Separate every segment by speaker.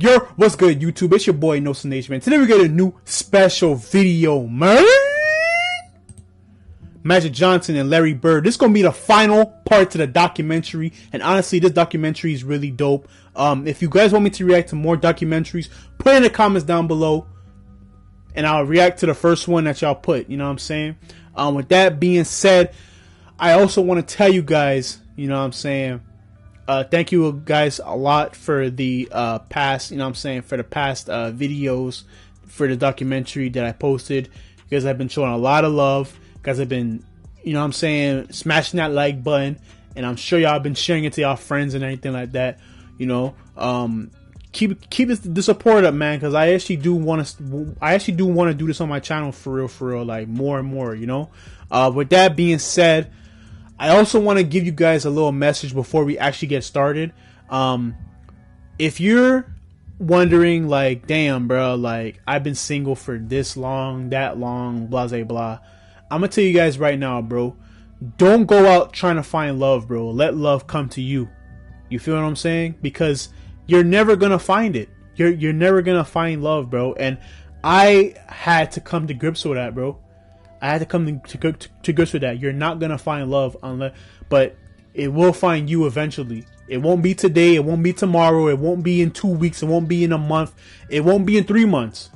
Speaker 1: Yo, what's good, YouTube? It's your boy NosaaNation, man. Today we got a new special video, man. Magic Johnson and Larry Bird. This is gonna be the final part to the documentary, and honestly, this documentary is really dope. If you guys want me to react to more documentaries, put it in the comments down below, and I'll react to the first one that y'all put. You know what I'm saying? With that being said, I also want to tell you guys, you know what I'm saying, thank you guys a lot for the past, you know what I'm saying, for the past videos for the documentary that I posted. You guys have been showing a lot of love. You guys have been, you know what I'm saying, smashing that like button, and I'm sure y'all have been sharing it to y'all friends and anything like that. You know, keep the support up, man, because I actually do want to do this on my channel for real, like more and more, you know. With that being said, I also want to give you guys a little message before we actually get started. If you're wondering, like, damn, bro, like, I've been single for this long, that long, blah, blah, blah, I'm going to tell you guys right now, bro, don't go out trying to find love, bro. Let love come to you. You feel what I'm saying? Because you're never going to find it. You're never going to find love, bro. And I had to come to grips with that, bro. I had to come to grips with that. You're not gonna find love unless, but it will find you eventually. It won't be today. It won't be tomorrow. It won't be in 2 weeks. It won't be in a month. It won't be in 3 months.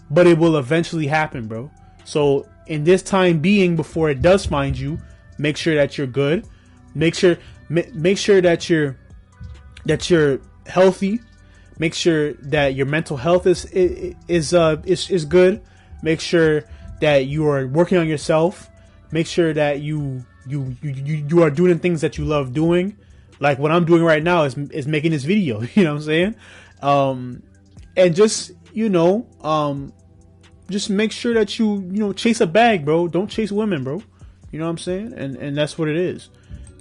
Speaker 1: But it will eventually happen, bro. So in this time being, before it does find you, make sure that you're good. Make sure that you're healthy. Make sure that your mental health is good. Make sure that you are working on yourself. Make sure that you are doing things that you love doing, like what I'm doing right now is making this video. You know what I'm saying? And just, you know, just make sure that you chase a bag, bro. Don't chase women, bro. You know what I'm saying? And that's what it is.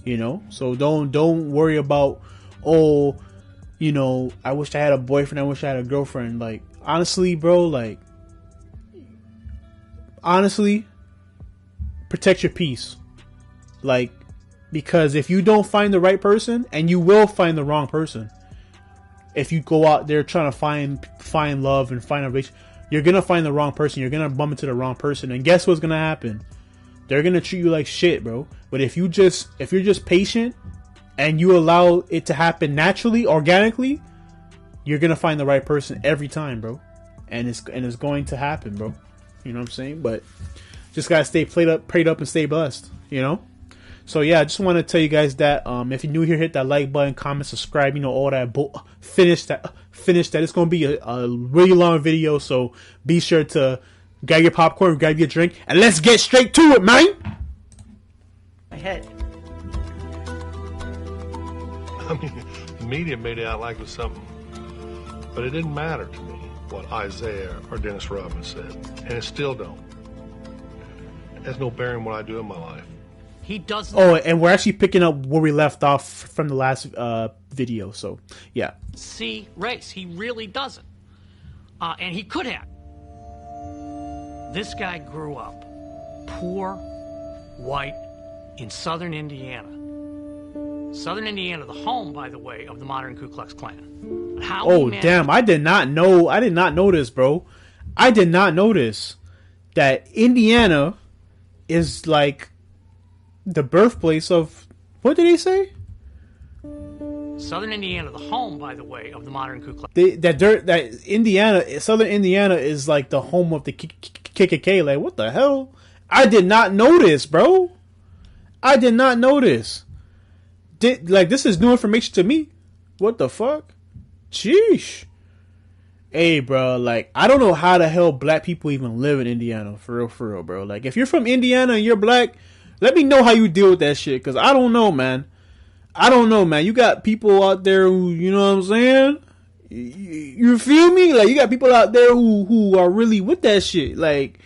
Speaker 1: You know, so don't worry about, oh, you know, I wish I had a boyfriend. I wish I had a girlfriend. Like, honestly, bro, like, honestly, protect your peace. Like, because if you don't find the right person, and you will find the wrong person, if you go out there trying to find love and find a relationship, you're gonna find the wrong person. You're gonna bump into the wrong person, and guess what's gonna happen? They're gonna treat you like shit, bro. But if you're just patient and you allow it to happen naturally, organically, you're gonna find the right person every time, bro. And it's going to happen, bro. You know what I'm saying? But just gotta stay prayed up, and stay blessed. You know. So yeah, I just want to tell you guys that if you're new here, hit that like button, comment, subscribe. You know, all that. Finish that. It's gonna be a really long video, so be sure to grab your popcorn, grab your drink, and let's get straight to it, man.
Speaker 2: My head.
Speaker 3: I mean, the media made it out like it was something, but it didn't matter to me what Isaiah or Dennis Rodman said, and it still don't. It has no bearing on what I do in my life.
Speaker 2: He doesn't.
Speaker 1: Oh, and we're actually picking up where we left off from the last video, so yeah.
Speaker 2: See race, he really doesn't, and he could have. This guy grew up poor, white, in southern Indiana. Southern Indiana, the home, by the way, of the modern Ku Klux Klan. How
Speaker 1: oh, damn. I did not know this, bro. I did not know this. That Indiana is like the birthplace of, what did he say?
Speaker 2: Southern Indiana, the home, by the way, of the modern Ku Klux.
Speaker 1: Southern Indiana is like the home of the KKK. Like, what the hell? I did not know this, bro. I did not know this. Like, this is new information to me. What the fuck? Sheesh. Hey, bro, like, I don't know how the hell black people even live in Indiana. For real, bro. Like, if you're from Indiana and you're black, let me know how you deal with that shit. Because I don't know, man. I don't know, man. You got people out there who, you know what I'm saying? You feel me? Like, you got people out there who are really with that shit. Like,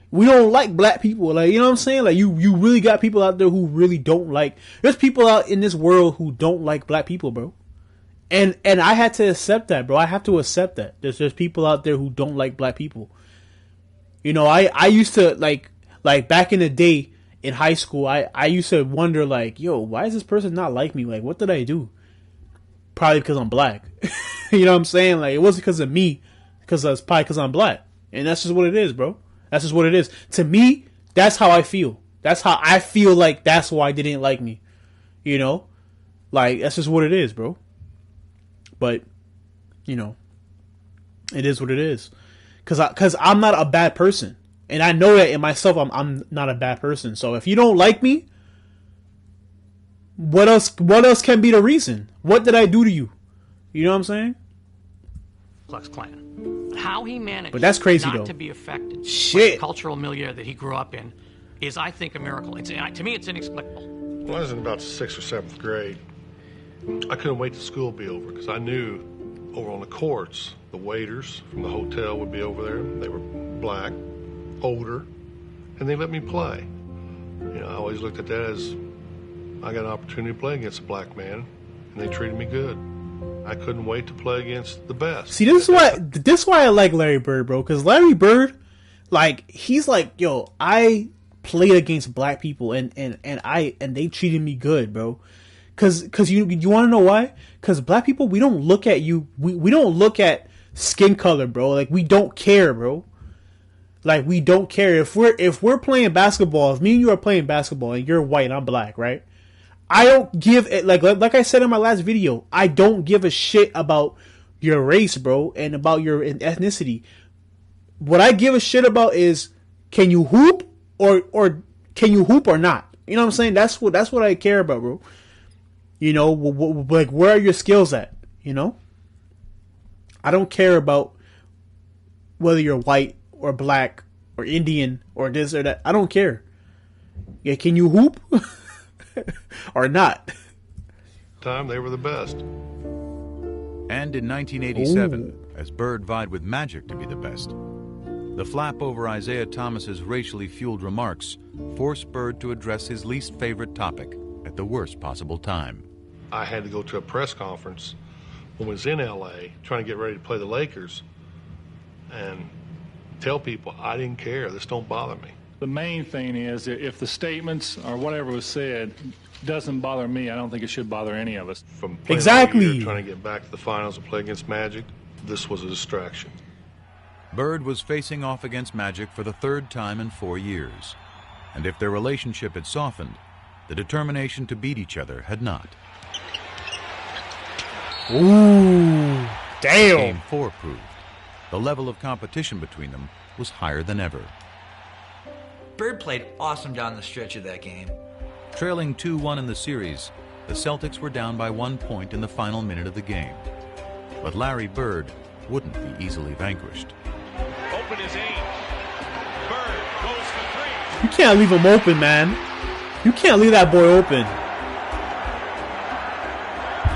Speaker 1: we don't like black people. Like, you know what I'm saying? Like, you really got people out there who really don't like. There's people out in this world who don't like black people, bro. And I had to accept that, bro. I have to accept that. There's people out there who don't like black people. You know, I used to, like back in the day in high school, I used to wonder, like, yo, why is this person not like me? Like, what did I do? probably because I'm black. You know what I'm saying? Like, it wasn't because of me, because it's probably because I'm black. And that's just what it is, bro. That's just what it is. To me, that's how I feel. That's how I feel like that's why they didn't like me. You know? Like, that's just what it is, bro. But, you know, it is what it is. Because I'm not a bad person. And I know that in myself, I'm not a bad person. So if you don't like me, what else can be the reason? What did I do to you? You know what I'm saying?
Speaker 2: Klux Klan. How he managed
Speaker 1: but that's crazy,
Speaker 2: not
Speaker 1: though.
Speaker 2: to be affected by
Speaker 1: Shit.
Speaker 2: the cultural milieu that he grew up in is, I think, a miracle. To me, it's inexplicable.
Speaker 3: When I was in about 6th or 7th grade, I couldn't wait till school to be over because I knew over on the courts, the waiters from the hotel would be over there. They were black, older, and they let me play. You know, I always looked at that as I got an opportunity to play against a black man, and they treated me good. I couldn't wait to play against the best.
Speaker 1: See, this is why I like Larry Bird, bro. Because Larry Bird, like, he's like, yo, I played against black people, and they treated me good, bro. Cause you want to know why? Cause black people, we don't look at you. We don't look at skin color, bro. Like, we don't care, bro. Like, we don't care if we're playing basketball. If me and you are playing basketball and you're white and I'm black, right? I don't give it, like I said in my last video, I don't give a shit about your race, bro, and about your ethnicity. What I give a shit about is, can you hoop or can you hoop or not? You know what I'm saying? That's what I care about, bro. You know, like, where are your skills at? You know, I don't care about whether you're white or black or Indian or this or that. I don't care. Yeah, can you hoop? Or not.
Speaker 3: Time they were the best.
Speaker 4: And in 1987, as Bird vied with Magic to be the best, the flap over Isaiah Thomas's racially fueled remarks forced Bird to address his least favorite topic at the worst possible time.
Speaker 3: I had to go to a press conference when I was in L.A. trying to get ready to play the Lakers and tell people I didn't care. This don't bother me.
Speaker 5: The main thing is, if the statements or whatever was said doesn't bother me, I don't think it should bother any of us.
Speaker 3: From playing
Speaker 1: exactly
Speaker 3: all year, trying to get back to the finals and play against Magic, this was a distraction.
Speaker 4: Bird was facing off against Magic for the third time in 4 years. And if their relationship had softened, the determination to beat each other had not.
Speaker 1: Ooh, damn.
Speaker 4: Game 4 proved the level of competition between them was higher than ever.
Speaker 6: Bird played awesome down the stretch of that game.
Speaker 4: Trailing 2-1 in the series, the Celtics were down by 1 point in the final minute of the game. But Larry Bird wouldn't be easily vanquished.
Speaker 7: Open is 8. Bird goes for 3.
Speaker 1: You can't leave him open, man. You can't leave that boy open.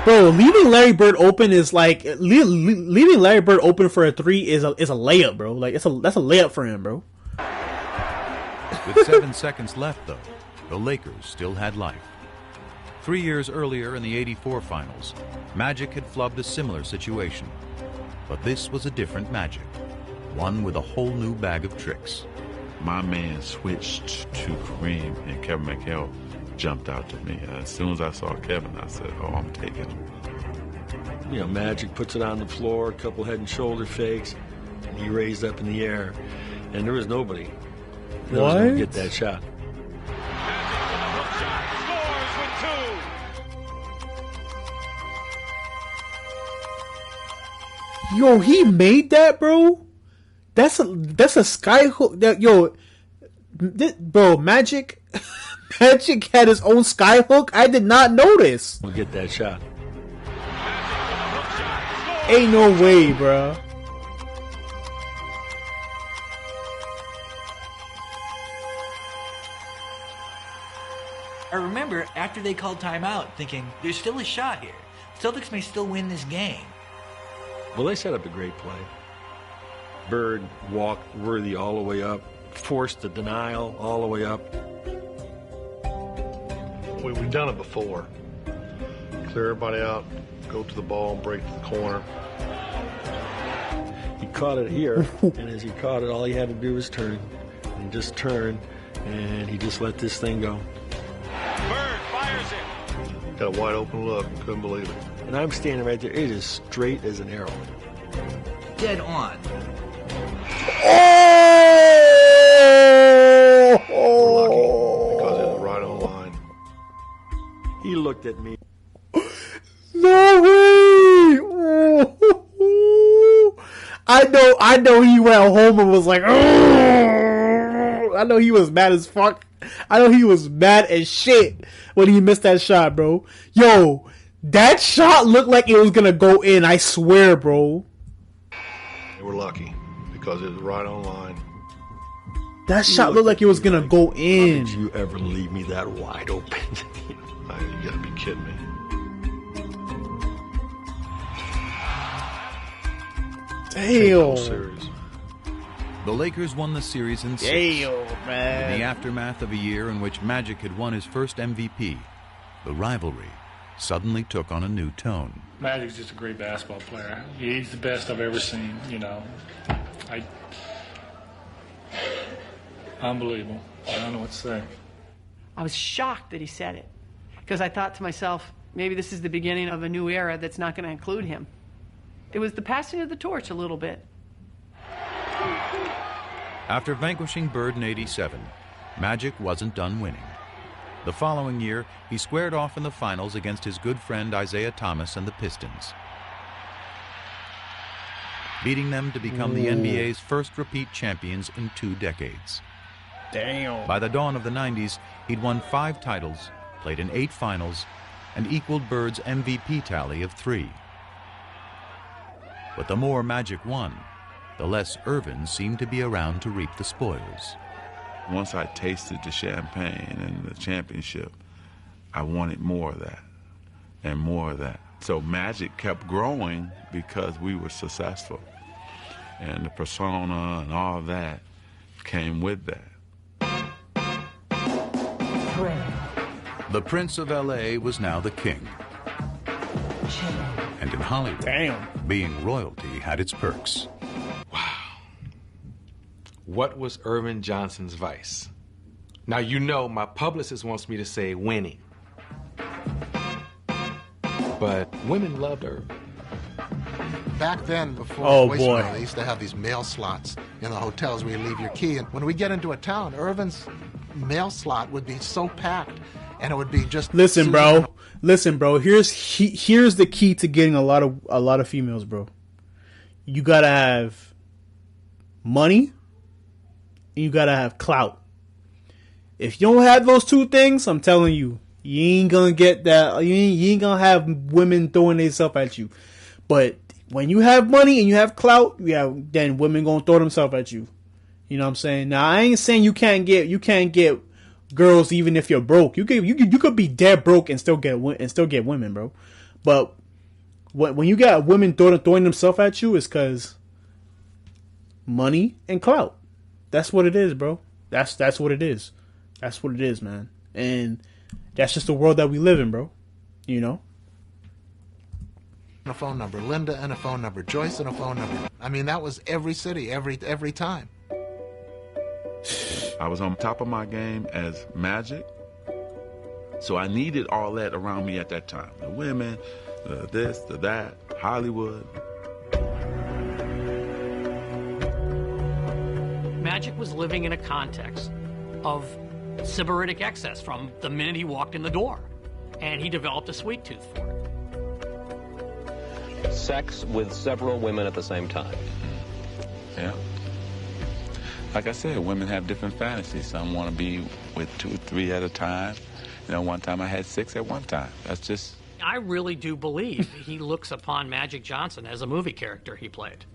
Speaker 1: Bro, leaving Larry Bird open is like leaving Larry Bird open for a 3 is a layup, bro. Like, that's a layup for him, bro.
Speaker 4: With 7 seconds left, though, the Lakers still had life. 3 years earlier in the '84 finals, Magic had flubbed a similar situation. But this was a different Magic, one with a whole new bag of tricks.
Speaker 8: My man switched to Kareem, and Kevin McHale jumped out to me. As soon as I saw Kevin, I said, oh, I'm taking him.
Speaker 9: You know, Magic puts it on the floor, a couple head and shoulder fakes, and he raised up in the air, and there was nobody that was going to get that shot.
Speaker 1: Yo, he made that, bro. That's a sky hook. Bro, Magic had his own sky hook. I did not notice.
Speaker 9: We'll get that shot.
Speaker 1: Ain't no way, bro.
Speaker 6: I remember after they called timeout thinking, there's still a shot here. Celtics may still win this game.
Speaker 9: Well, they set up a great play. Bird walked Worthy all the way up, forced the denial all the way up.
Speaker 3: We've done it before. Clear everybody out, go to the ball, and break to the corner.
Speaker 9: He caught it here, and as he caught it, all he had to do was turn. And he just turned, and he just let this thing go.
Speaker 7: Bird fires it.
Speaker 3: Got a wide open look. Couldn't believe it.
Speaker 9: And I'm standing right there. It is straight as an arrow.
Speaker 6: Dead on.
Speaker 3: We're lucky because it was right on line.
Speaker 9: He looked at me.
Speaker 1: No way! I know he went home and was like, I know he was mad as fuck. I know he was mad as shit when he missed that shot, bro. Yo, that shot looked like it was gonna go in, I swear, bro.
Speaker 3: We're lucky because it was right on line.
Speaker 1: That shot looked like it was gonna go in.
Speaker 9: How did you ever leave me that wide open?
Speaker 3: You gotta be kidding me.
Speaker 1: Damn.
Speaker 3: Series.
Speaker 4: The Lakers won the series in 6.
Speaker 1: Damn, man.
Speaker 4: In the aftermath of a year in which Magic had won his first MVP, the rivalry suddenly took on a new tone.
Speaker 5: Magic's just a great basketball player. He's the best I've ever seen, you know. Unbelievable. I don't know what to say.
Speaker 10: I was shocked that he said it, because I thought to myself, maybe this is the beginning of a new era that's not going to include him. It was the passing of the torch a little bit.
Speaker 4: After vanquishing Bird in '87, Magic wasn't done winning. The following year, he squared off in the finals against his good friend Isaiah Thomas and the Pistons, beating them to become the NBA's first repeat champions in 2 decades.
Speaker 1: Damn.
Speaker 4: By the dawn of the 90s, he'd won 5 titles, played in 8 finals, and equaled Bird's MVP tally of 3. But the more Magic won, the less Irvin seemed to be around to reap the spoils.
Speaker 8: Once I tasted the champagne and the championship, I wanted more of that and more of that. So Magic kept growing because we were successful. And the persona and all of that came with that.
Speaker 4: The Prince of L.A. was now the king. And in Hollywood, being royalty had its perks.
Speaker 11: What was Irvin Johnson's vice? Now, you know my publicist wants me to say winning. But women loved Irvin.
Speaker 12: Back then, before voicemail, they used to have these mail slots in the hotels where you leave your key. And when we get into a town, Irvin's mail slot would be so packed, and it would be just...
Speaker 1: Listen, bro. Here's the key to getting a lot of females, bro. You gotta have money. You gotta have clout. If you don't have those 2 things, I'm telling you, you ain't gonna get that. You ain't gonna have women throwing themselves at you. But when you have money and you have clout, then women gonna throw themselves at you. You know what I'm saying? Now I ain't saying you can't get girls even if you're broke. You could be dead broke and still get women, bro. But when you got women throwing themselves at you, it's because money and clout. That's what it is, bro. That's what it is. That's what it is, man. And that's just the world that we live in, bro. You know?
Speaker 12: A phone number, Linda and a phone number, Joyce and a phone number. I mean, that was every city, every time.
Speaker 8: I was on top of my game as Magic, so I needed all that around me at that time. The women, the this, the that, Hollywood.
Speaker 2: Magic was living in a context of sybaritic excess from the minute he walked in the door, and he developed a sweet tooth for it.
Speaker 13: Sex with several women at the same time.
Speaker 8: Yeah. Like I said, women have different fantasies. Some want to be with 2 or 3 at a time. You know, one time I had 6 at one time. That's just...
Speaker 2: I really do believe he looks upon Magic Johnson as a movie character he played.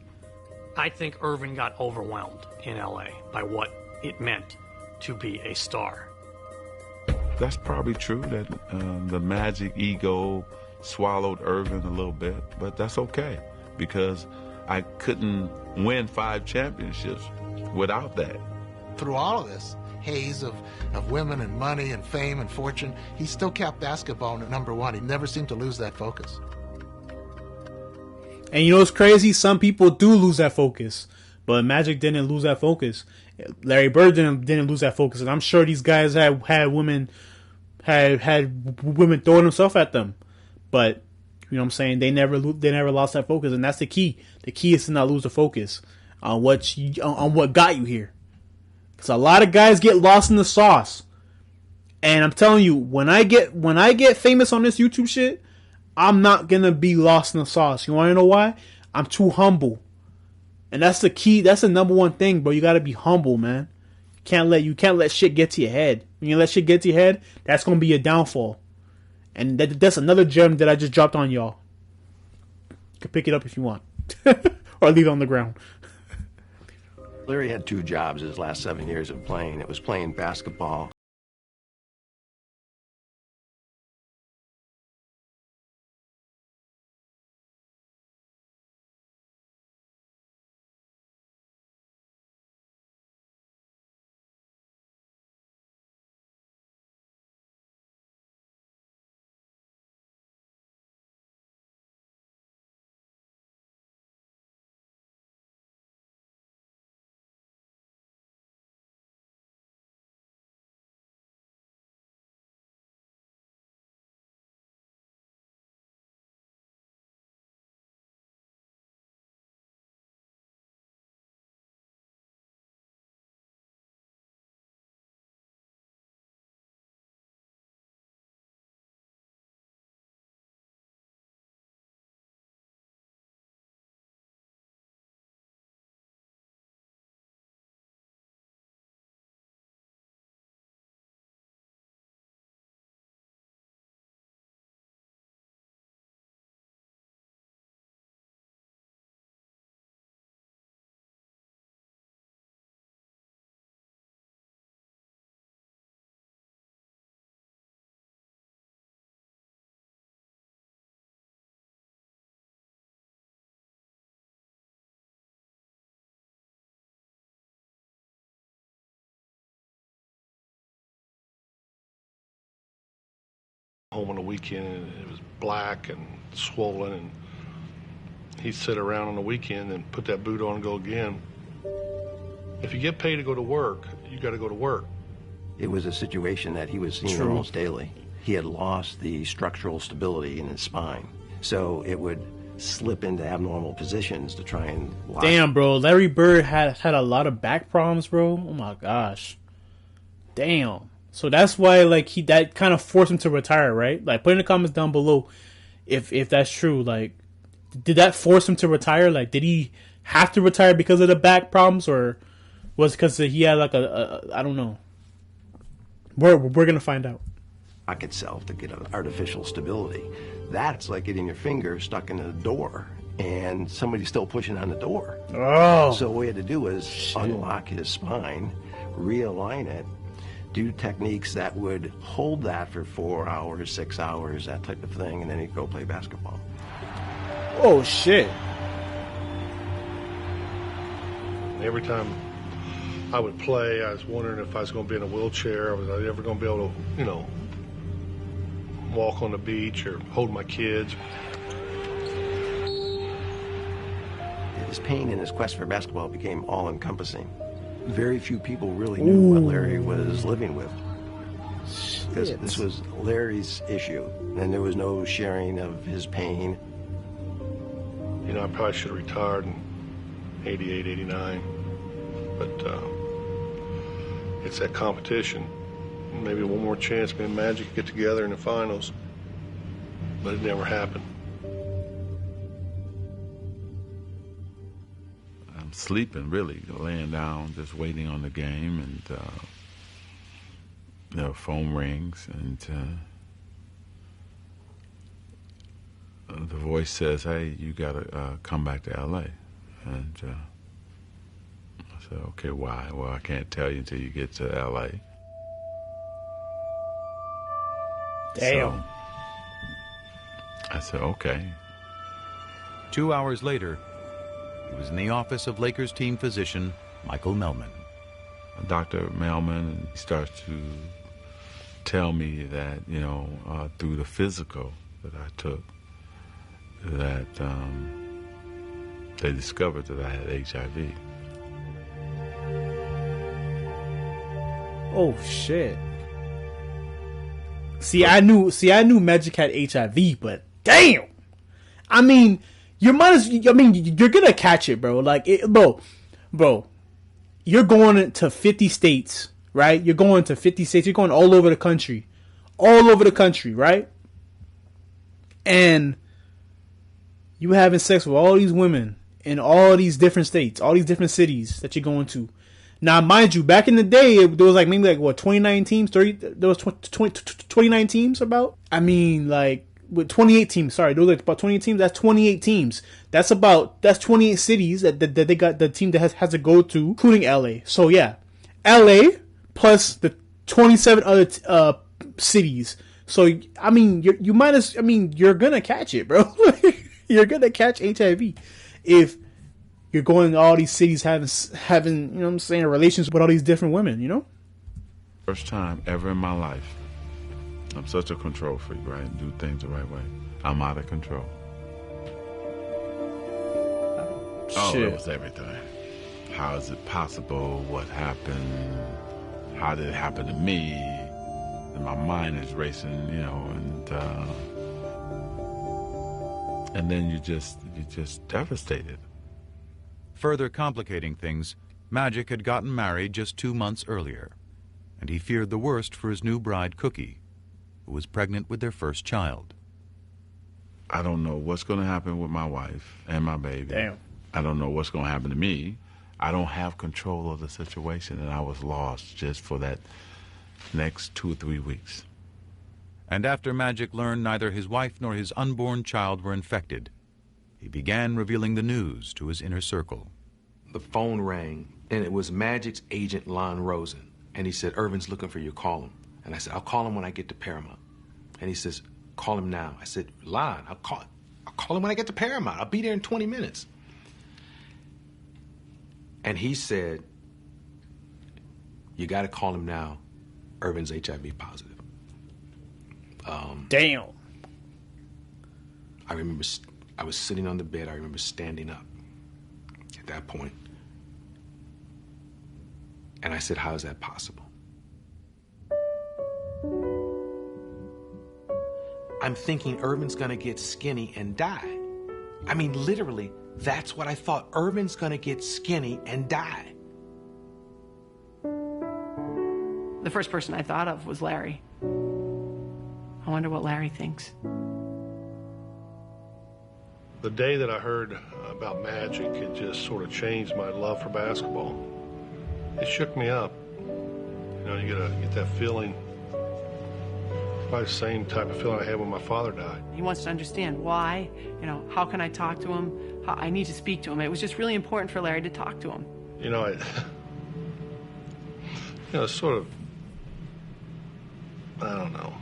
Speaker 2: I think Irvin got overwhelmed in L.A. by what it meant to be a star.
Speaker 8: That's probably true that the Magic ego swallowed Irvin a little bit, but that's okay because I couldn't win 5 championships without that.
Speaker 12: Through all of this haze of women and money and fame and fortune, he still kept basketball at number 1. He never seemed to lose that focus.
Speaker 1: And you know what's crazy? Some people do lose that focus, but Magic didn't lose that focus. Larry Bird didn't lose that focus, and I'm sure these guys had women had women throwing themselves at them, but you know what I'm saying, they never lost that focus, and that's the key. The key is to not lose the focus on what got you here, because a lot of guys get lost in the sauce. And I'm telling you, when I get famous on this YouTube shit, I'm not gonna be lost in the sauce. You want to know why? I'm too humble, and that's the key. That's the number one thing, bro. You gotta be humble, man. You can't let shit get to your head. When you let shit get to your head, that's gonna be your downfall. And that's another gem that I just dropped on y'all. You can pick it up if you want, or leave it on the ground.
Speaker 14: Larry had 2 jobs his last 7 years of playing. It was playing basketball.
Speaker 3: Home on the weekend, and it was black and swollen, and he'd sit around on the weekend and put that boot on and go again. If you get paid to go to work, you got to go to work.
Speaker 14: It was a situation that he was seeing almost daily. He had lost the structural stability in his spine, so it would slip into abnormal positions to try and lock.
Speaker 1: Damn, bro, Larry Bird had a lot of back problems, bro. Oh my gosh. Damn. So that's why, like, that kind of forced him to retire, right? Like, put in the comments down below if that's true. Like, did that force him to retire? Like, did he have to retire because of the back problems, or was it because he had like I don't know. We're gonna find out.
Speaker 14: Lock itself to get an artificial stability. That's like getting your finger stuck in a door and somebody's still pushing on the door.
Speaker 1: Oh.
Speaker 14: So what we had to do was unlock his spine, realign it, do techniques that would hold that for 4 hours, 6 hours, that type of thing, and then he'd go play basketball.
Speaker 1: Oh, shit.
Speaker 3: Every time I would play, I was wondering if I was going to be in a wheelchair. Was I ever going to be able to, you know, walk on the beach or hold my kids?
Speaker 14: His pain and his quest for basketball became all-encompassing. Very few people really knew what Larry was living with. Because this was Larry's issue, and there was no sharing of his pain.
Speaker 3: You know, I probably should have retired in 88, 89. But it's that competition. Maybe one more chance, me and Magic could get together in the finals. But it never happened.
Speaker 8: Sleeping, really, laying down, just waiting on the game, and the phone rings, and the voice says, "Hey, you gotta come back to LA." And I said, "Okay, why?" "Well, I can't tell you until you get to LA."
Speaker 1: Damn.
Speaker 8: So I said, "Okay."
Speaker 4: 2 hours later, he was in the office of Lakers team physician Michael Melman.
Speaker 8: Dr. Melman starts to tell me that, you know, through the physical that I took, that they discovered that I had HIV.
Speaker 1: Oh, shit. See, I knew Magic had HIV, but damn. I mean, you're gonna catch it, bro. Like, bro, you're going to 50 states, right? You're going to 50 states. You're going all over the country, right? And you having sex with all these women in all these different states, all these different cities that you're going to. Now, mind you, back in the day, there was like maybe like what 29 teams, 30. There was 29 teams about. I mean, like with 28 teams. Sorry, there was like about 28 teams. That's 28 teams. That's 28 cities that they got the team that has to go to, including LA. So yeah, LA plus the 27 other cities. So I mean, you're gonna catch it, bro. You're gonna catch HIV if you're going to all these cities having, you know what I'm saying, relations with all these different women, you know?
Speaker 8: First time ever in my life, I'm such a control freak, right? Do things the right way. I'm out of control. Oh, it was everything. How is it possible? What happened? How did it happen to me? And my mind is racing, you know, and then you're just devastated.
Speaker 4: Further complicating things, Magic had gotten married just 2 months earlier, and he feared the worst for his new bride, Cookie, who was pregnant with their first child.
Speaker 8: I don't know what's going to happen with my wife and my baby.
Speaker 1: Damn.
Speaker 8: I don't know what's going to happen to me. I don't have control of the situation, and I was lost just for that next 2 or 3 weeks.
Speaker 4: And after Magic learned neither his wife nor his unborn child were infected, he began revealing the news to his inner circle.
Speaker 11: The phone rang, and it was Magic's agent, Lon Rosen. And he said, Irvin's looking for you, call him. And I said, I'll call him when I get to Paramount. And he says, call him now. I said, Lon, I'll call him when I get to Paramount. I'll be there in 20 minutes. And he said, you got to call him now. Irvin's HIV positive.
Speaker 1: Damn.
Speaker 11: I remember I was sitting on the bed. I remember standing up at that point. And I said, how is that possible? I'm thinking Irvin's gonna get skinny and die. I mean, literally, that's what I thought. Irvin's gonna get skinny and die.
Speaker 10: The first person I thought of was Larry. I wonder what Larry thinks.
Speaker 3: The day that I heard about Magic, it just sort of changed my love for basketball. It shook me up. You know, you get that feeling, probably the same type of feeling I had when my father died.
Speaker 10: He wants to understand why, you know, how can I talk to him? How, I need to speak to him. It was just really important for Larry to talk to him.
Speaker 3: You know, it's sort of, I don't know.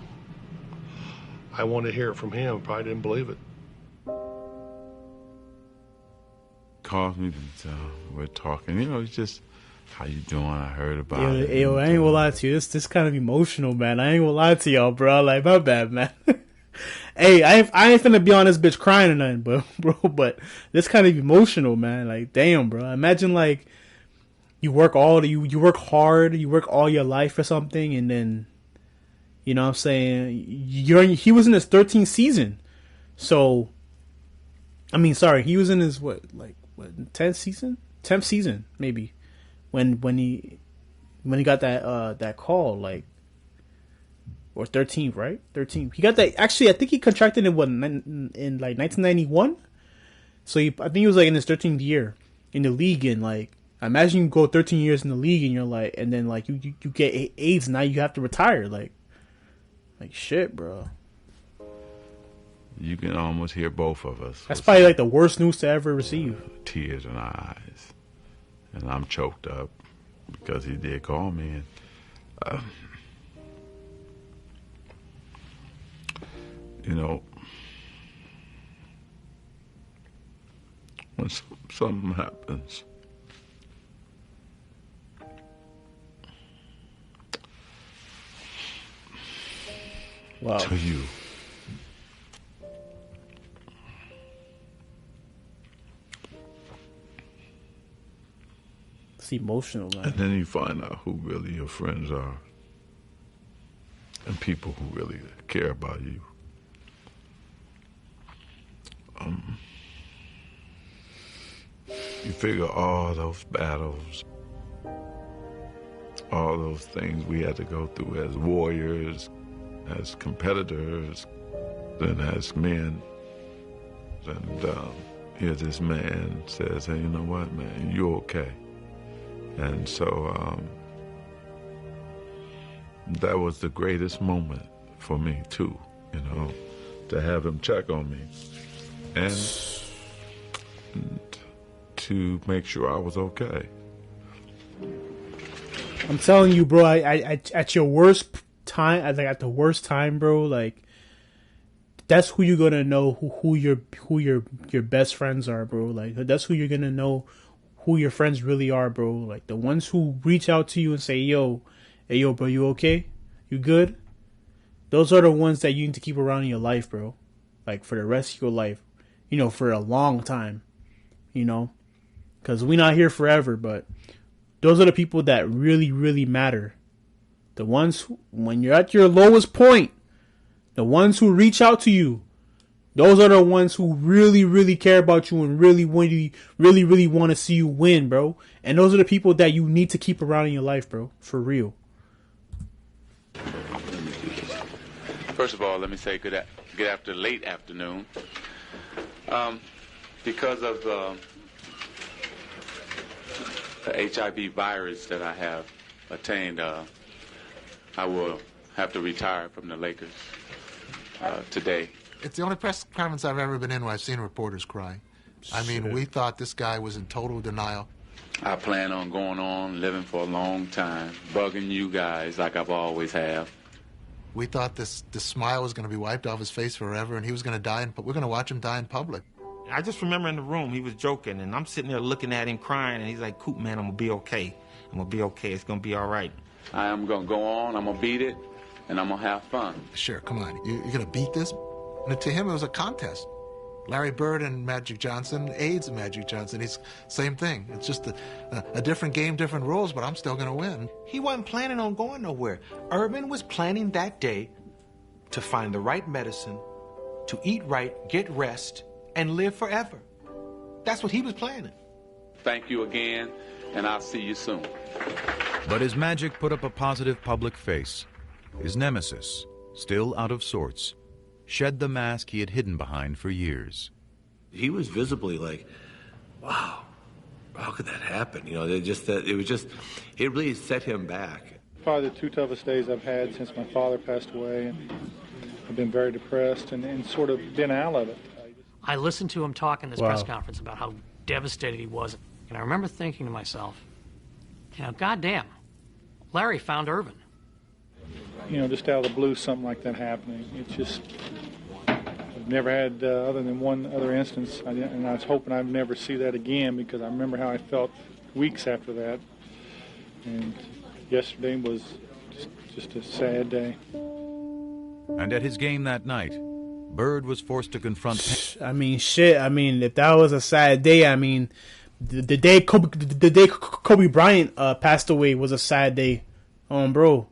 Speaker 3: I wanted to hear it from him, probably didn't believe it.
Speaker 8: Calls me, we're talking, you know, it's just, how you doing? I heard about it.
Speaker 1: Yo, I ain't gonna lie to you. This kind of emotional, man. I ain't gonna lie to y'all, bro. Like, my bad, man. Hey, I ain't finna be on this bitch crying or nothing, but this kind of emotional, man. Like, damn, bro. Imagine, like, you work hard, you work all your life for something, and then, you know what I'm saying, he was in his 13th season. So, I mean, sorry, he was in his, 10th season? 10th season, maybe. When he got that call, like, or 13th, right? 13th. He got that. Actually, I think he contracted in 1991. So I think he was like in his 13th year in the league, and like, imagine you go 13 years in the league, and you're like, and then like you get AIDS, and now you have to retire, like shit, bro.
Speaker 8: You can almost hear both of us.
Speaker 1: That's probably like the worst news to ever receive.
Speaker 8: Tears in our eyes. And I'm choked up because he did call me. And, you know, when something happens,
Speaker 1: wow.
Speaker 8: To you,
Speaker 1: emotional, man.
Speaker 8: And then you find out who really your friends are. and people who really care about you. You figure all those battles, all those things we had to go through as warriors, as competitors, and as men. And here this man says, hey, you know what, man, you're okay. And so that was the greatest moment for me, too, you know, to have him check on me and to make sure I was okay.
Speaker 1: I'm telling you, bro, I at your worst time, at the worst time, bro, like, that's who you're gonna know who your best friends are, bro. Like, that's who you're gonna know who your friends really are, bro. Like, the ones who reach out to you and say, yo, hey, yo, bro, you okay? You good? Those are the ones that you need to keep around in your life, bro. Like, for the rest of your life. You know, for a long time. You know? Because we're not here forever, but those are the people that really, really matter. The ones who, when you're at your lowest point, the ones who reach out to you, those are the ones who really, really care about you and really want to see you win, bro. And those are the people that you need to keep around in your life, bro. For real.
Speaker 8: First of all, let me say good after late afternoon. Because of the HIV virus that I have attained, I will have to retire from the Lakers today.
Speaker 12: It's the only press conference I've ever been in where I've seen reporters cry. I mean, we thought this guy was in total denial.
Speaker 8: I plan on going on, living for a long time, bugging you guys like I've always have.
Speaker 12: We thought this smile was going to be wiped off his face forever, and he was going to die, but we're going to watch him die in public.
Speaker 15: I just remember in the room, he was joking, and I'm sitting there looking at him crying, and he's like, Coop, man, I'm going to be okay. I'm going to be okay. It's going to be all right.
Speaker 8: I am going to go on, I'm going to beat it, and I'm going to have fun.
Speaker 12: Sure, come on. You're going to beat this? And to him, it was a contest. Larry Bird and Magic Johnson, AIDS and Magic Johnson, it's same thing. It's just a different game, different rules, but I'm still going to win.
Speaker 11: He wasn't planning on going nowhere. Urban was planning that day to find the right medicine, to eat right, get rest, and live forever. That's what he was planning.
Speaker 8: Thank you again, and I'll see you soon.
Speaker 4: But his Magic put up a positive public face. His nemesis, still out of sorts, shed the mask he had hidden behind for years.
Speaker 9: He was visibly like, wow, how could that happen? You know, it really set him back.
Speaker 5: Probably the two toughest days I've had since my father passed away, and I've been very depressed and sort of been out of it.
Speaker 2: I listened to him talk in this press conference about how devastated he was, and I remember thinking to myself, you know, goddamn, Larry found Irvin.
Speaker 5: You know, just out of the blue, something like that happening. It's just, I've never had, other than one other instance, and I was hoping I'd never see that again, because I remember how I felt weeks after that. And yesterday was just a sad day.
Speaker 4: And at his game that night, Bird was forced to confront...
Speaker 1: I mean, shit. I mean, if that was a sad day, I mean, the day Kobe Bryant passed away was a sad day. Bro.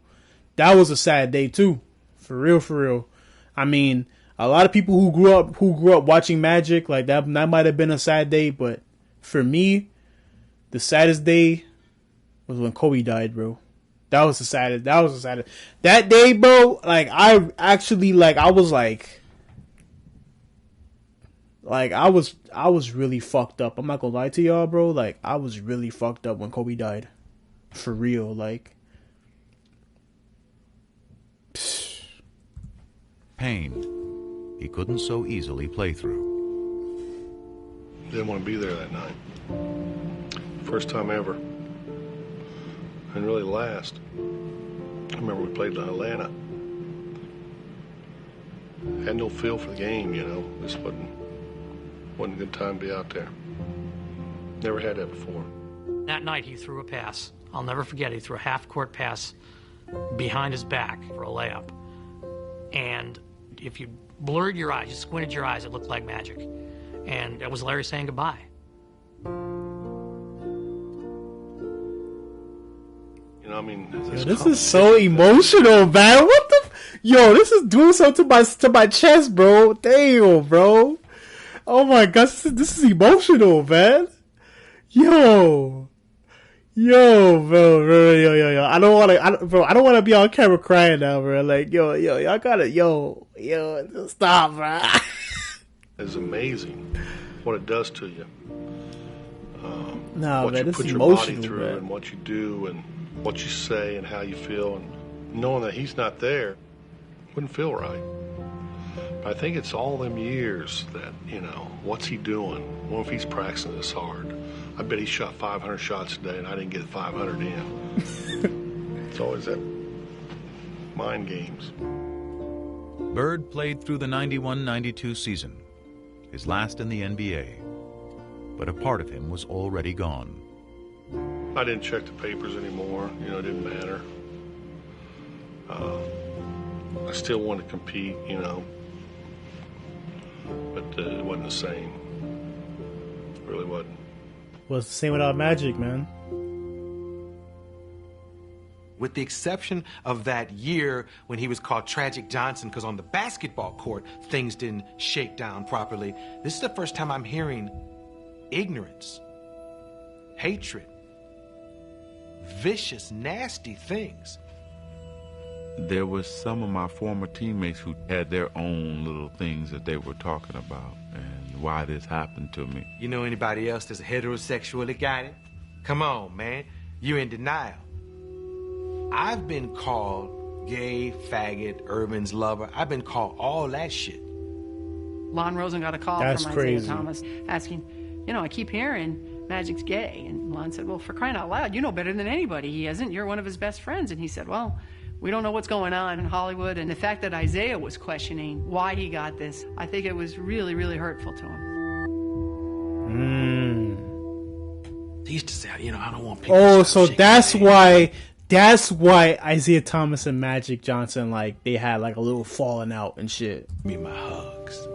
Speaker 1: That was a sad day too. For real, for real. I mean, a lot of people who grew up watching Magic, like that might have been a sad day, but for me, the saddest day was when Kobe died, bro. That was the saddest. That day, bro, like I was really fucked up. I'm not gonna lie to y'all, bro. Like, I was really fucked up when Kobe died. For real, like.
Speaker 4: Pain he couldn't so easily play through.
Speaker 3: Didn't want to be there that night. First time ever. And really last. I remember we played in Atlanta. Had no feel for the game, you know. This wasn't a good time to be out there. Never had that before.
Speaker 2: That night he threw a pass. I'll never forget, he threw a half-court pass behind his back for a layup. And if you blurred your eyes, you squinted your eyes, it looked like magic. And that was Larry saying goodbye.
Speaker 3: You know, I mean,
Speaker 1: this is so emotional, man. What the? Yo, this is doing something to my chest, bro. Damn, bro. Oh my gosh, this is emotional, man. Yo, bro, yo. I don't want to be on camera crying now, bro. Like, yo, y'all gotta, yo, stop, bro.
Speaker 3: It's amazing what it does to you.
Speaker 1: No,
Speaker 3: what
Speaker 1: man,
Speaker 3: you
Speaker 1: this
Speaker 3: put
Speaker 1: is
Speaker 3: your
Speaker 1: emotional,
Speaker 3: body through,
Speaker 1: man.
Speaker 3: and what you do, and what you say, and how you feel, and knowing that he's not there wouldn't feel right. But I think it's all them years that, what's he doing? What if he's practicing this hard? I bet he shot 500 shots a day, and I didn't get 500 in. It's always that mind games.
Speaker 4: Bird played through the 91-92 season, his last in the NBA. But a part of him was already gone.
Speaker 3: I didn't check the papers anymore. It didn't matter. I still wanted to compete, but it wasn't the same. It really wasn't.
Speaker 1: Well, it's the same without Magic, man.
Speaker 11: With the exception of that year when he was called Tragic Johnson because on the basketball court things didn't shake down properly, this is the first time I'm hearing ignorance, hatred, vicious, nasty things.
Speaker 8: There was some of my former teammates who had their own little things that they were talking about and why this happened to me.
Speaker 11: You know anybody else that's heterosexual that got it? Come on, man. You're in denial. I've been called gay, faggot, Irvin's lover. I've been called all that shit.
Speaker 10: Lon Rosen got a call
Speaker 1: That's
Speaker 10: from
Speaker 1: crazy.
Speaker 10: Isaiah Thomas asking, I keep hearing Magic's gay. And Lon said, well, for crying out loud, you know better than anybody he isn't. You're one of his best friends. And he said, well, we don't know what's going on in Hollywood. And the fact that Isaiah was questioning why he got this, I think it was really, really hurtful to him.
Speaker 11: He used to say, I don't want people to
Speaker 1: so that's why Isaiah Thomas and Magic Johnson, like, they had like a little falling out and shit.
Speaker 11: Me and my hugs.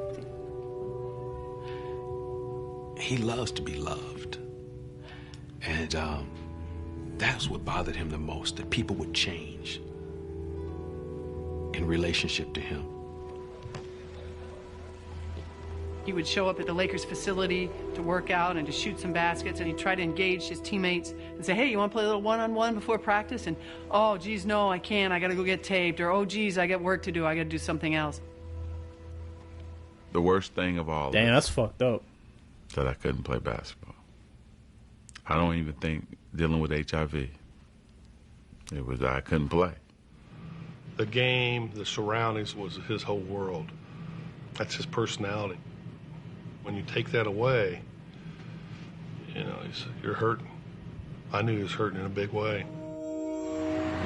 Speaker 11: He loves to be loved. And that's what bothered him the most, that people would change in relationship to him.
Speaker 10: He would show up at the Lakers facility to work out and to shoot some baskets, and he'd try to engage his teammates and say, hey, you want to play a little one-on-one before practice? And, oh, geez, no, I can't. I got to go get taped. Or, oh, geez, I got work to do. I got to do something else.
Speaker 8: The worst thing of all
Speaker 1: Damn, that's fucked up.
Speaker 8: That I couldn't play basketball. I don't even think dealing with HIV. It was I couldn't play.
Speaker 3: The game, the surroundings was his whole world. That's his personality. When you take that away, you're hurting. I knew he was hurting in a big way.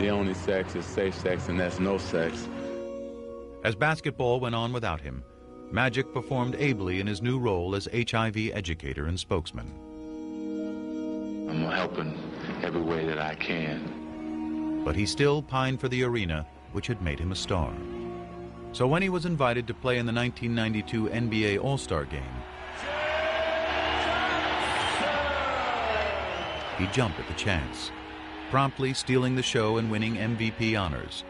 Speaker 16: The only sex is safe sex, and that's no sex.
Speaker 4: As basketball went on without him, Magic performed ably in his new role as HIV educator and spokesman.
Speaker 16: I'm helping every way that I can.
Speaker 4: But he still pined for the arena, which had made him a star. So when he was invited to play in the 1992 NBA All-Star Game, he jumped at the chance, promptly stealing the show and winning MVP honors.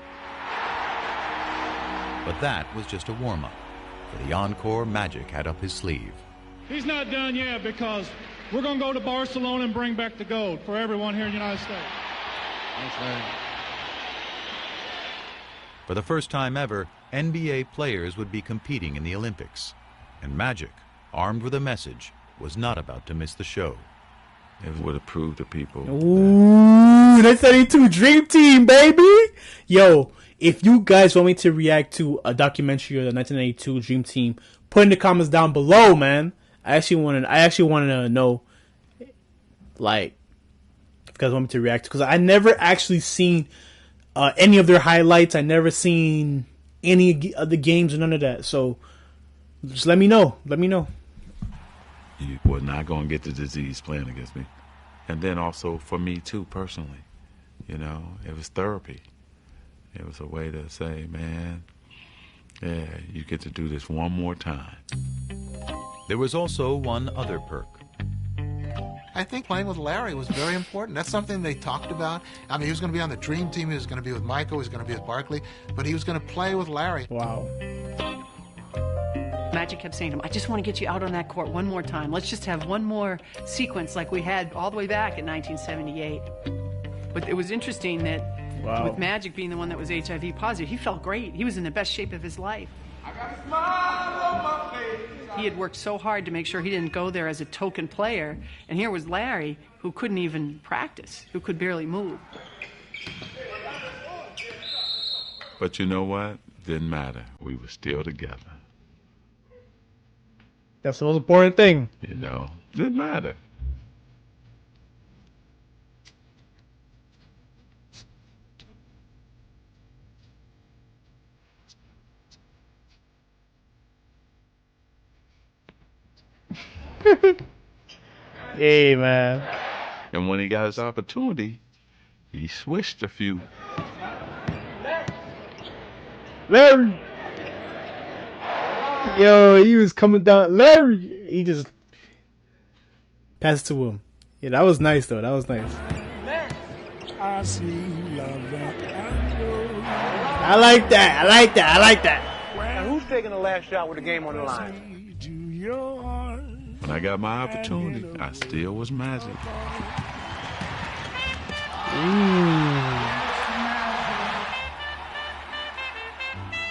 Speaker 4: But that was just a warm-up. For the encore, Magic had up his sleeve.
Speaker 17: He's not done yet because we're going to go to Barcelona and bring back the gold for everyone here in the United States. Thanks, Larry.
Speaker 4: For the first time ever, NBA players would be competing in the Olympics. And Magic, armed with a message, was not about to miss the show.
Speaker 8: It would have proved to people.
Speaker 1: Ooh, 1992 Dream Team, baby! Yo, if you guys want me to react to a documentary of the 1992 Dream Team, put in the comments down below, man. I actually wanted to know, like, if you guys want me to react, because I never actually seen any of their highlights. I never seen any of the games or none of that. So just let me know. Let me know.
Speaker 8: You were not going to get the disease playing against me. And then also for me too, personally, it was therapy. It was a way to say, man, yeah, you get to do this one more time.
Speaker 4: There was also one other perk.
Speaker 12: I think playing with Larry was very important. That's something they talked about. I mean, he was going to be on the Dream Team. He was going to be with Michael. He was going to be with Barkley. But he was going to play with Larry.
Speaker 1: Wow.
Speaker 10: Magic kept saying to him, I just want to get you out on that court one more time. Let's just have one more sequence like we had all the way back in 1978. But it was interesting that with Magic being the one that was HIV positive, he felt great. He was in the best shape of his life.
Speaker 18: I got a smile on my face.
Speaker 10: He had worked so hard to make sure he didn't go there as a token player. And here was Larry, who couldn't even practice, who could barely move.
Speaker 8: But you know what? Didn't matter. We were still together.
Speaker 1: That's the most important thing.
Speaker 8: You know, didn't matter.
Speaker 1: Hey, man.
Speaker 8: And when he got his opportunity, he switched a few.
Speaker 1: Larry! Yo, he was coming down. Larry! He just passed to him. Yeah, that was nice, though. That was nice.
Speaker 18: I see love.
Speaker 1: I like that. I like that. I like that.
Speaker 19: Now, who's taking the last shot with the game on the line?
Speaker 8: When I got my opportunity, I still was Magic.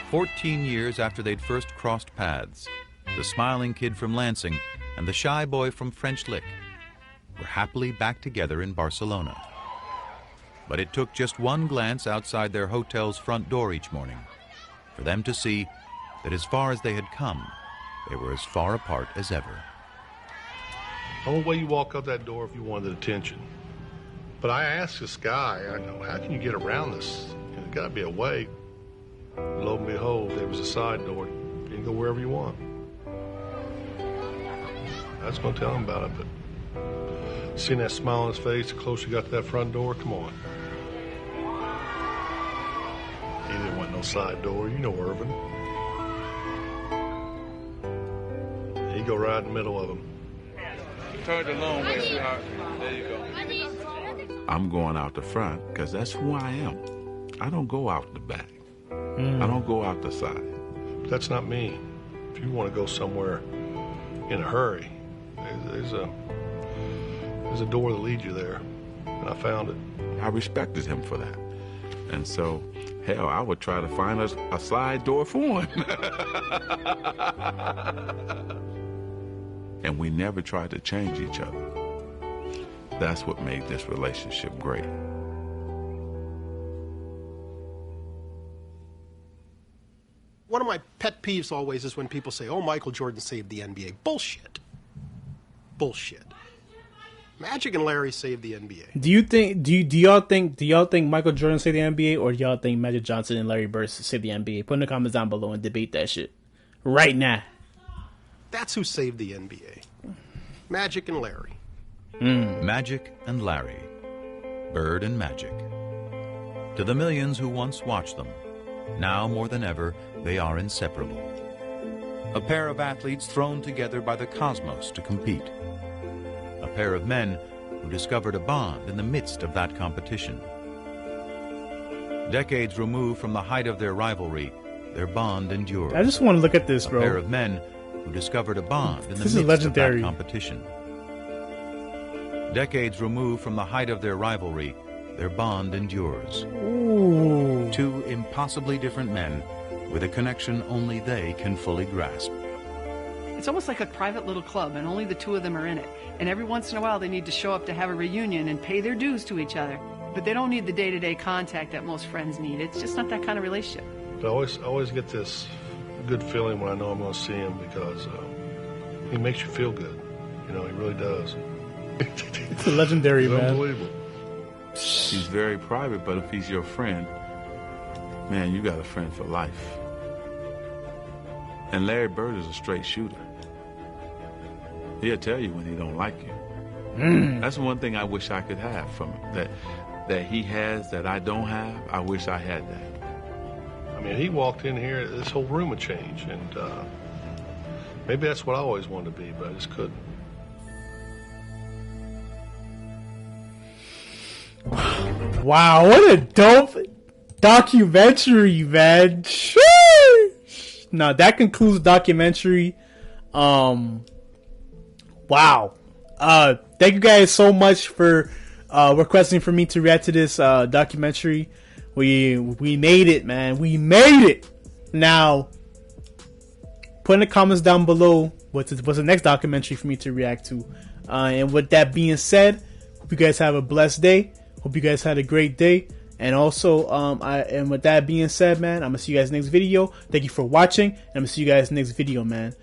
Speaker 4: 14 years after they'd first crossed paths, the smiling kid from Lansing and the shy boy from French Lick were happily back together in Barcelona. But it took just one glance outside their hotel's front door each morning for them to see that as far as they had come, they were as far apart as ever.
Speaker 3: The only way you walk out that door if you wanted attention. But I asked this guy, I know, how can you get around this? There's got to be a way. Lo and behold, there was a side door. You can go wherever you want. I was going to tell him about it, but seeing that smile on his face, the closer you got to that front door, come on. He didn't want no side door. You know Irvin. He'd go right in the middle of them.
Speaker 16: Turn the long way, sweetheart. There you go.
Speaker 8: I'm going out the front because that's who I am. I don't go out the back. I don't go out the side.
Speaker 3: But that's not me. If you want to go somewhere in a hurry, there's a door that leads you there, and I found it.
Speaker 8: I respected him for that. And so, hell, I would try to find a side door for him. And we never tried to change each other. That's what made this relationship great.
Speaker 20: One of my pet peeves always is when people say, oh, Michael Jordan saved the NBA. Bullshit. Bullshit. Magic and Larry saved the NBA.
Speaker 1: Do y'all think Michael Jordan saved the NBA, or do y'all think Magic Johnson and Larry Bird saved the NBA? Put in the comments down below and debate that shit right now.
Speaker 20: That's who saved the NBA. Magic and Larry.
Speaker 4: Magic and Larry. Bird and Magic. To the millions who once watched them, now more than ever, they are inseparable. A pair of athletes thrown together by the cosmos to compete. A pair of men who discovered a bond in the midst of that competition. Decades removed from the height of their rivalry, their bond endures.
Speaker 1: I just want to look at this, bro.
Speaker 4: A pair of men who discovered a bond in the
Speaker 1: This
Speaker 4: midst
Speaker 1: is legendary.
Speaker 4: of that competition. Decades removed from the height of their rivalry, their bond endures.
Speaker 1: Ooh.
Speaker 4: Two impossibly different men with a connection only they can fully grasp.
Speaker 10: It's almost like a private little club, and only the two of them are in it. And every once in a while, they need to show up to have a reunion and pay their dues to each other. But they don't need the day-to-day contact that most friends need. It's just not that kind of relationship.
Speaker 3: But I always get this good feeling when I know I'm going to see him, because he makes you feel good. You know, he really does.
Speaker 1: It's a legendary,
Speaker 3: it's
Speaker 1: man.
Speaker 3: Unbelievable.
Speaker 8: He's very private, but if he's your friend, man, you got a friend for life. And Larry Bird is a straight shooter. He'll tell you when he don't like you. That's one thing I wish I could have from him. That he has that I don't have. I wish I had that.
Speaker 3: I mean, he walked in here, this whole room would change, and maybe that's what I always wanted to be, but I just couldn't.
Speaker 1: Wow, what a dope documentary, man. Sheesh. Now that concludes the documentary. Wow. Thank you guys so much for requesting for me to react to this documentary. We made it, man. We made it. Now, put in the comments down below what's the next documentary for me to react to. And with that being said, hope you guys have a blessed day. Hope you guys had a great day. And also, and with that being said, man, I'm gonna see you guys next video. Thank you for watching, and I'm gonna see you guys next video, man.